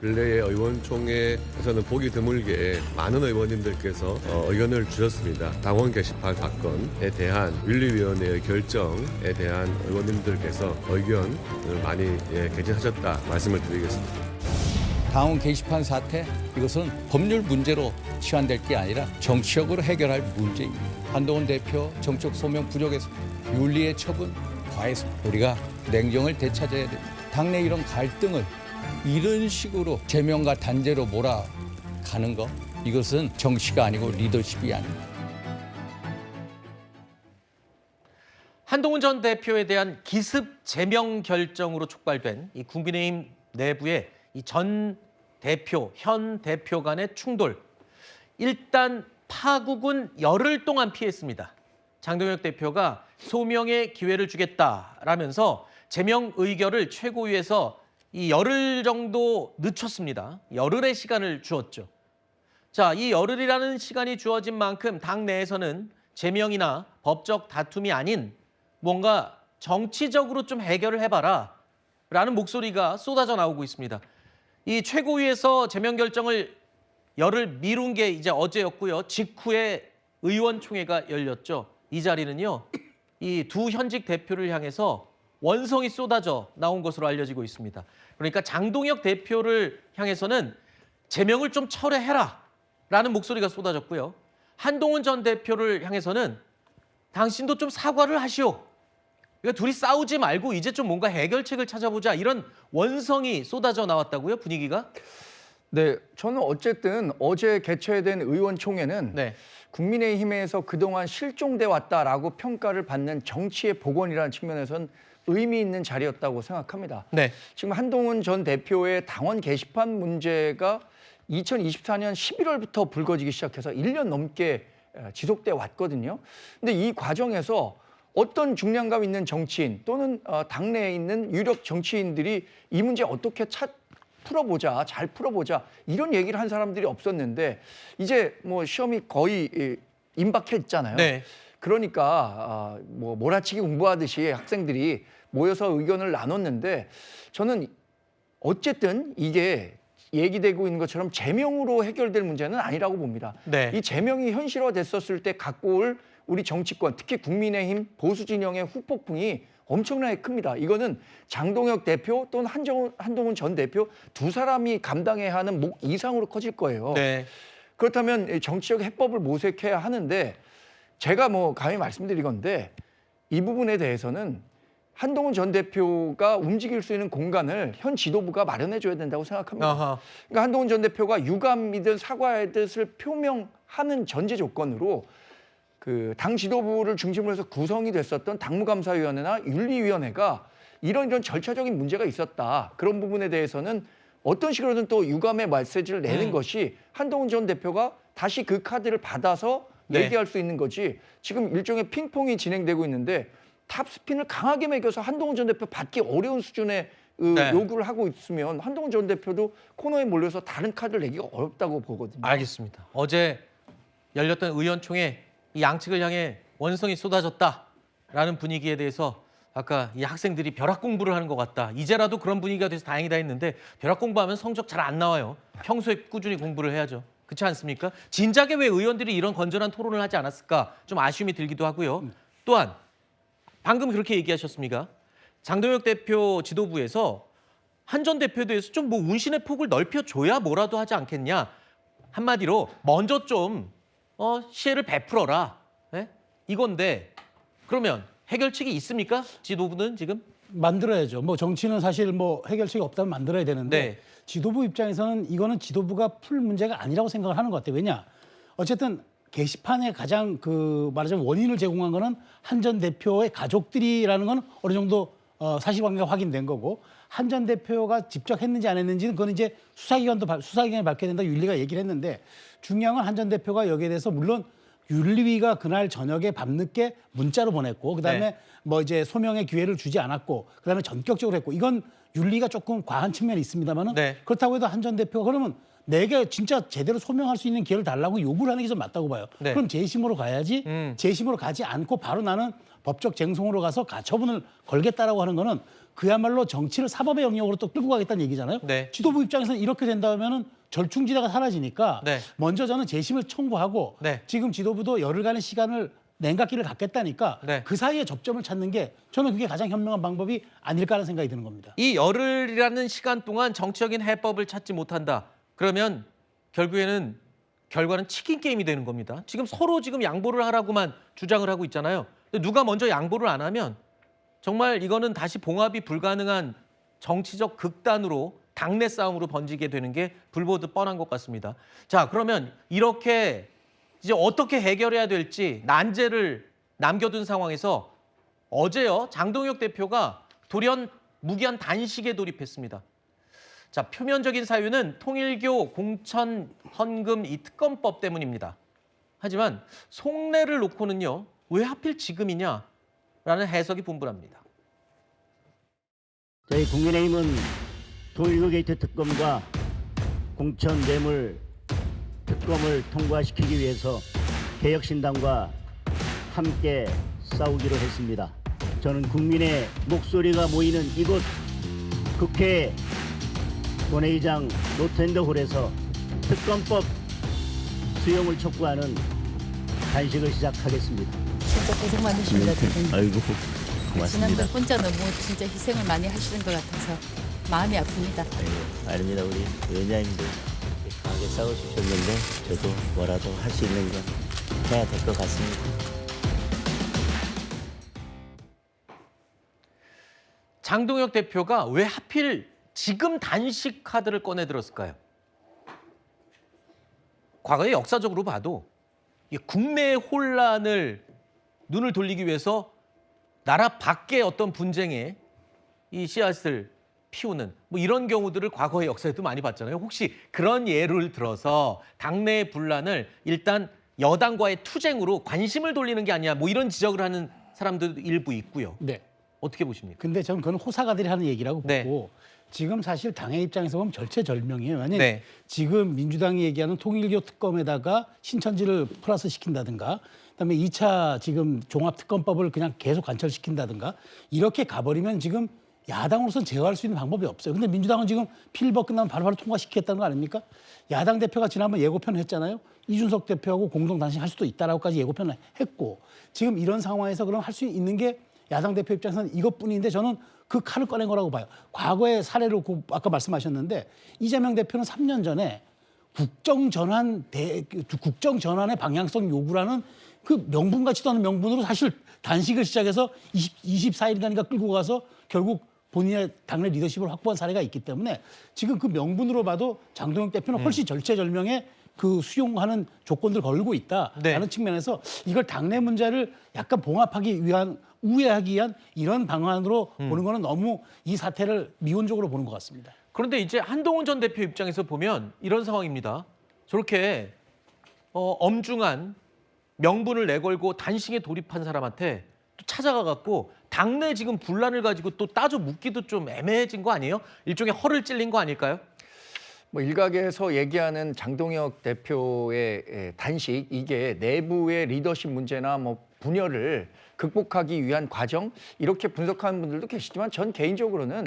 근래의 의원총회에서는 보기 드물게 많은 의원님들께서 의견을 주셨습니다. 당원 게시판 사건에 대한 윤리위원회의 결정에 대한 의원님들께서 의견을 많이 개진하셨다 말씀을 드리겠습니다. 당원 게시판 사태, 이것은 법률 문제로 치환될 게 아니라 정치적으로 해결할 문제입니다. 한동훈 대표 정책 소명 부족에서 윤리의 처분 과해서 우리가 냉정을 되찾아야 됩니다. 당내 이런 갈등을 이런 식으로 제명과 단죄로 몰아가는 것, 이것은 정치가 아니고 리더십이 아닙니다. 한동훈 전 대표에 대한 기습 제명 결정으로 촉발된 이 국민의힘 내부의 이 전 대표, 현 대표 간의 충돌. 일단 파국은 열흘 동안 피했습니다. 장동혁 대표가 소명의 기회를 주겠다라면서 제명 의결을 최고위에서 이 열흘 정도 늦췄습니다. 열흘의 시간을 주었죠. 자, 이 열흘이라는 시간이 주어진 만큼 당 내에서는 제명이나 법적 다툼이 아닌 뭔가 정치적으로 좀 해결을 해봐라 라는 목소리가 쏟아져 나오고 있습니다. 이 최고위에서 제명 결정을 열흘 미룬 게 이제 어제였고요. 직후에 의원총회가 열렸죠. 이 자리는요, 이 두 현직 대표를 향해서 원성이 쏟아져 나온 것으로 알려지고 있습니다. 그러니까 장동혁 대표를 향해서는 제명을 좀 철회해라 라는 목소리가 쏟아졌고요. 한동훈 전 대표를 향해서는 당신도 좀 사과를 하시오. 그러니까 둘이 싸우지 말고 이제 좀 뭔가 해결책을 찾아보자, 이런 원성이 쏟아져 나왔다고요, 분위기가? 네, 저는 어쨌든 어제 개최된 의원총회는 네. 국민의힘에서 그동안 실종돼 왔다라고 평가를 받는 정치의 복원이라는 측면에선 의미 있는 자리였다고 생각합니다. 네. 지금 한동훈 전 대표의 당원 게시판 문제가 2024년 11월부터 불거지기 시작해서 1년 넘게 지속돼 왔거든요. 근데 이 과정에서 어떤 중량감 있는 정치인 또는 당내에 있는 유력 정치인들이 이 문제 어떻게 풀어보자, 잘 풀어보자, 이런 얘기를 한 사람들이 없었는데 이제 뭐 시험이 거의 임박했잖아요. 네. 그러니까 뭐 몰아치기 공부하듯이 학생들이 모여서 의견을 나눴는데, 저는 어쨌든 이게 얘기되고 있는 것처럼 제명으로 해결될 문제는 아니라고 봅니다. 네. 이 제명이 현실화됐었을 때 갖고 올 우리 정치권, 특히 국민의힘 보수 진영의 후폭풍이 엄청나게 큽니다. 이거는 장동혁 대표 또는 한동훈 전 대표 두 사람이 감당해야 하는 목 이상으로 커질 거예요. 네. 그렇다면 정치적 해법을 모색해야 하는데, 제가 뭐 감히 말씀드리건데 이 부분에 대해서는 한동훈 전 대표가 움직일 수 있는 공간을 현 지도부가 마련해 줘야 된다고 생각합니다. 아하. 그러니까 한동훈 전 대표가 유감이든 사과의 뜻을 표명하는 전제 조건으로 그 당 지도부를 중심으로 해서 구성이 됐었던 당무감사위원회나 윤리위원회가 이런 절차적인 문제가 있었다. 그런 부분에 대해서는 어떤 식으로든 또 유감의 메시지를 내는 것이 한동훈 전 대표가 다시 그 카드를 받아서 네. 얘기할 수 있는 거지. 지금 일종의 핑퐁이 진행되고 있는데 탑스핀을 강하게 매겨서 한동훈 전 대표 받기 어려운 수준의 네. 요구를 하고 있으면 한동훈 전 대표도 코너에 몰려서 다른 카드를 내기가 어렵다고 보거든요. 알겠습니다. 어제 열렸던 의원총회, 이 양측을 향해 원성이 쏟아졌다라는 분위기에 대해서 아까 이 학생들이 벼락 공부를 하는 것 같다, 이제라도 그런 분위기가 돼서 다행이다 했는데, 벼락 공부하면 성적 잘 안 나와요. 평소에 꾸준히 공부를 해야죠. 그렇지 않습니까? 진작에 왜 의원들이 이런 건전한 토론을 하지 않았을까 좀 아쉬움이 들기도 하고요. 또한 방금 그렇게 얘기하셨습니까? 장동혁 대표 지도부에서 한 전 대표에 대해서 좀 뭐 운신의 폭을 넓혀줘야 뭐라도 하지 않겠냐. 한마디로 먼저 좀 시혜를 베풀어라. 네? 이건데, 그러면 해결책이 있습니까? 지도부는 지금? 만들어야죠. 뭐 정치는 사실 뭐 해결책이 없다면 만들어야 되는데 네. 지도부 입장에서는 이거는 지도부가 풀 문제가 아니라고 생각을 하는 것 같아요. 왜냐? 어쨌든 게시판에 가장 그 말하자면 원인을 제공한 거는 한 전 대표의 가족들이라는 건 어느 정도 사실관계가 확인된 거고, 한 전 대표가 직접 했는지 안 했는지는 그건 이제 수사기관이 밝혀야 된다, 윤리가 얘기를 했는데, 중요한 건 한 전 대표가 여기에 대해서 물론 윤리위가 그날 저녁에 밤늦게 문자로 보냈고, 그다음에 네. 뭐 이제 소명의 기회를 주지 않았고, 그다음에 전격적으로 했고, 이건 윤리가 조금 과한 측면이 있습니다만은 네. 그렇다고 해도 한 전 대표가 그러면 내가 진짜 제대로 소명할 수 있는 기회를 달라고 요구를 하는 게 좀 맞다고 봐요. 네. 그럼 재심으로 가야지 재심으로 가지 않고 바로 나는 법적 쟁송으로 가서 가처분을 걸겠다라고 하는 거는 그야말로 정치를 사법의 영역으로 또 끌고 가겠다는 얘기잖아요. 네. 지도부 입장에서는 이렇게 된다면은 절충지대가 사라지니까 네. 먼저 저는 재심을 청구하고 네. 지금 지도부도 열흘간의 시간을 냉각기를 갖겠다니까 네. 그 사이에 접점을 찾는 게 저는 그게 가장 현명한 방법이 아닐까 하는 생각이 드는 겁니다. 이 열흘이라는 시간 동안 정치적인 해법을 찾지 못한다. 그러면 결국에는 결과는 치킨 게임이 되는 겁니다. 지금 서로 지금 양보를 하라고만 주장을 하고 있잖아요. 근데 누가 먼저 양보를 안 하면 정말 이거는 다시 봉합이 불가능한 정치적 극단으로 당내 싸움으로 번지게 되는 게 불보듯 뻔한 것 같습니다. 자, 그러면 이렇게 이제 어떻게 해결해야 될지 난제를 남겨둔 상황에서 어제요 장동혁 대표가 돌연 무기한 단식에 돌입했습니다. 자, 표면적인 사유는 통일교 공천 헌금 이 특검법 때문입니다. 하지만 속내를 놓고는요 왜 하필 지금이냐라는 해석이 분분합니다. 저희 국민의힘은 통일교 게이트 특검과 공천 뇌물 특검을 통과시키기 위해서 개혁신당과 함께 싸우기로 했습니다. 저는 국민의 목소리가 모이는 이곳 국회 본회의장 노텐더홀에서 특검법 수용을 촉구하는 단식을 시작하겠습니다. 진짜 고생 많으십니다, 대표님. 아이고 고맙습니다. 지난번 혼자 너무 진짜 희생을 많이 하시는 것 같아서 마음이 아픕니다. 아이고, 아닙니다. 우리 위원장님도 강하게 싸워주셨는데 저도 뭐라도 할 수 있는 건 해야 될 것 같습니다. 장동혁 대표가 왜 하필 지금 단식 카드를 꺼내 들었을까요? 과거에 역사적으로 봐도 이 국내의 혼란을 눈을 돌리기 위해서 나라 밖의 어떤 분쟁에 이 씨앗을 피우는 뭐 이런 경우들을 과거의 역사에도 많이 봤잖아요. 혹시 그런 예를 들어서 당내의 분란을 일단 여당과의 투쟁으로 관심을 돌리는 게 아니야 뭐 이런 지적을 하는 사람들도 일부 있고요. 네. 어떻게 보십니까? 근데 저는 그건 호사가들이 하는 얘기라고 네. 보고 지금 사실 당의 입장에서 보면 절체절명이에요. 왜냐하면 네. 지금 민주당이 얘기하는 통일교 특검에다가 신천지를 플러스 시킨다든가 그다음에 2차 지금 종합특검법을 그냥 계속 관철시킨다든가 이렇게 가버리면 지금 야당으로서는 제어할 수 있는 방법이 없어요. 근데 민주당은 지금 필버 끝나면 바로바로 통과시키겠다는 거 아닙니까? 야당 대표가 지난번 예고편을 했잖아요. 이준석 대표하고 공동 단식할 수도 있다라고까지 예고편을 했고 지금 이런 상황에서 그럼 할 수 있는 게 야당 대표 입장에서는 이것뿐인데 저는 그 칼을 꺼낸 거라고 봐요. 과거의 사례를 아까 말씀하셨는데 이재명 대표는 3년 전에 국정전환의 방향성 요구라는 그 명분 같지도 않은 명분으로 사실 단식을 시작해서 24일간인가 끌고 가서 결국 본인의 당내 리더십을 확보한 사례가 있기 때문에 지금 그 명분으로 봐도 장동혁 대표는 훨씬 절체절명의 그 수용하는 조건들 걸고 있다라는 네. 측면에서 이걸 당내 문제를 약간 봉합하기 위한 우회하기 위한 이런 방안으로 보는 거는 너무 이 사태를 미온적으로 보는 것 같습니다. 그런데 이제 한동훈 전 대표 입장에서 보면 이런 상황입니다. 저렇게 엄중한 명분을 내걸고 단식에 돌입한 사람한테 또 찾아가 갖고 당내 지금 분란을 가지고 또 따져 묻기도 좀 애매해진 거 아니에요? 일종의 허를 찔린 거 아닐까요? 뭐 일각에서 얘기하는 장동혁 대표의 단식 이게 내부의 리더십 문제나 뭐 분열을 극복하기 위한 과정 이렇게 분석하는 분들도 계시지만 전 개인적으로는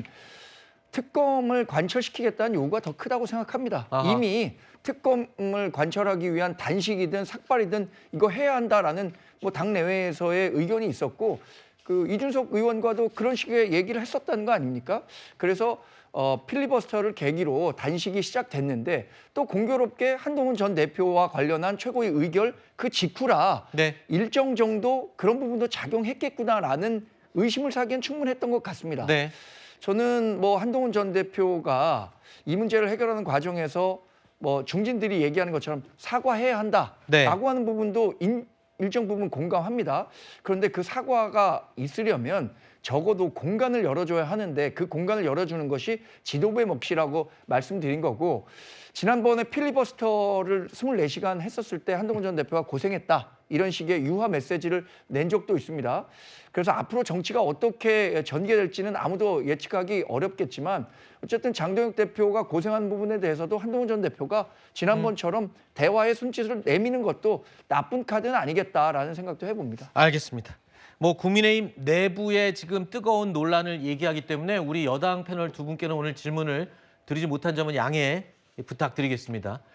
특검을 관철시키겠다는 요구가 더 크다고 생각합니다. 아하. 이미 특검을 관철하기 위한 단식이든 삭발이든 이거 해야 한다라는 뭐 당내외에서의 의견이 있었고 그 이준석 의원과도 그런 식의 얘기를 했었다는 거 아닙니까? 그래서 필리버스터를 계기로 단식이 시작됐는데 또 공교롭게 한동훈 전 대표와 관련한 최고의 의결 그 직후라 네. 일정 정도 그런 부분도 작용했겠구나라는 의심을 사기엔 충분했던 것 같습니다. 네. 저는 뭐 한동훈 전 대표가 이 문제를 해결하는 과정에서 뭐 중진들이 얘기하는 것처럼 사과해야 한다라고 네. 하는 부분도 일정 부분 공감합니다. 그런데 그 사과가 있으려면 적어도 공간을 열어줘야 하는데 그 공간을 열어주는 것이 지도부의 몫이라고 말씀드린 거고 지난번에 필리버스터를 24시간 했었을 때 한동훈 전 대표가 고생했다. 이런 식의 유화 메시지를 낸 적도 있습니다. 그래서 앞으로 정치가 어떻게 전개될지는 아무도 예측하기 어렵겠지만 어쨌든 장동혁 대표가 고생한 부분에 대해서도 한동훈 전 대표가 지난번처럼 대화의 손짓을 내미는 것도 나쁜 카드는 아니겠다라는 생각도 해봅니다. 알겠습니다. 뭐 국민의힘 내부의 지금 뜨거운 논란을 얘기하기 때문에 우리 여당 패널 두 분께는 오늘 질문을 드리지 못한 점은 양해 부탁드리겠습니다.